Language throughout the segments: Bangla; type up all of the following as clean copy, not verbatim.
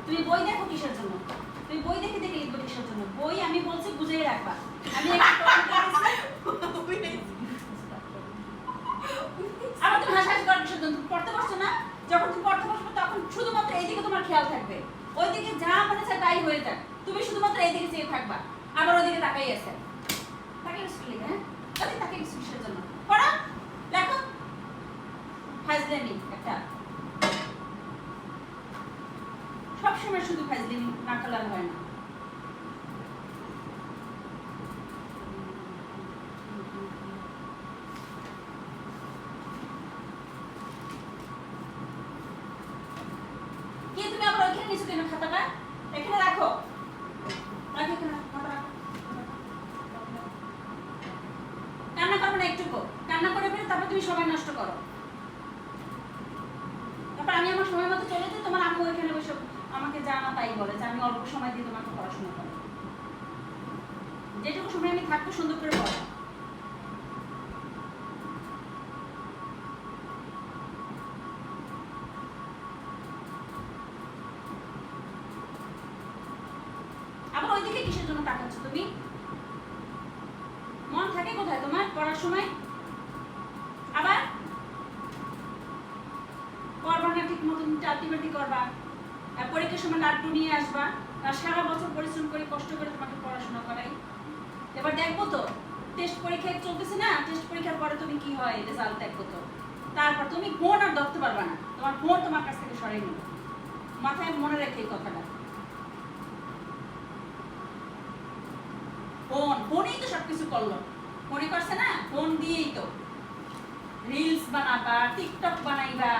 তুমি বই দেখো কিসের জন্য? তুমি বই দেখে দেখে লিখবে কিসের জন্য? বই আমি বলছি বুঝেই রাখবা। আমি একটা আমার তুমি হাসাহাসি করার কিসের জন্য? তুমি পড়তে পারছো না? যখন তুমি পড়তে বসবে তখন শুধুমাত্র এইদিকে তোমার খেয়াল থাকবে, ওইদিকে যা মনে চায় তাই হয়ে যাক, তুমি শুধুমাত্র এইদিকে চেয়ে থাকবা, আবার ওইদিকে তাকাই আছে। তাকে স্কুলে হ্যাঁ তাকে কিসের জন্য? পড়া লেখো ফাজলামি একটা, সবসময় শুধু ফাজলামি না করলে হয় না। কি তুমি আবার ওইখানে নিচে কেন খাতাটা? এখানে রাখো, রাখো এখানে খাতা রাখো। কান্না করবে না একটুকু, কান্না করে ফেলে তারপর তুমি সময় নষ্ট করো। তারপর আমি আমার সময় মতো চলে যাই, তোমার আম্মু ওইখানে বসে আমাকে জানা তাই বলে যে আমি অল্প সময় দিয়ে তোমাকে পড়াশোনা করো, যেটুকু সময় আমি থাকবো সুন্দর করে পড়ো। আবার ওইদিকে কিসের জন্য তাকাচ্ছ তুমি? মন থাকে কোথায় তোমার পড়ার সময়? আবার করবা না ঠিক মতন, আলটিমেটলি করবা, আর পরীক্ষার সময় লাড্ডু নিয়ে আসবা, আর সারা বছর পরিশ্রম করে কষ্ট করে তোমাকে পড়াশোনা করাই। এবার দেখবো তো টেস্ট পরীক্ষা চলতেছে না, টেস্ট পরীক্ষার পরে তুমি কি হয় রেজাল্ট দেখবো তো, তারপর তুমি ফোন আর ধরতে পারবা না, তোমার ফোন তোমার কাছ থেকে সরাই নেবে। মাথায় মনে রেখে এই কথাটা, ফোনেই তো সবকিছু করলো, ফোনে করছে না, ফোন দিয়েই তো রিলস বানাবা, টিকটক বানাইবা,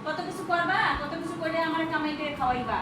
কত কিছু করবা, কত কিছু করে আমার কামাই করে খাওয়াইবা।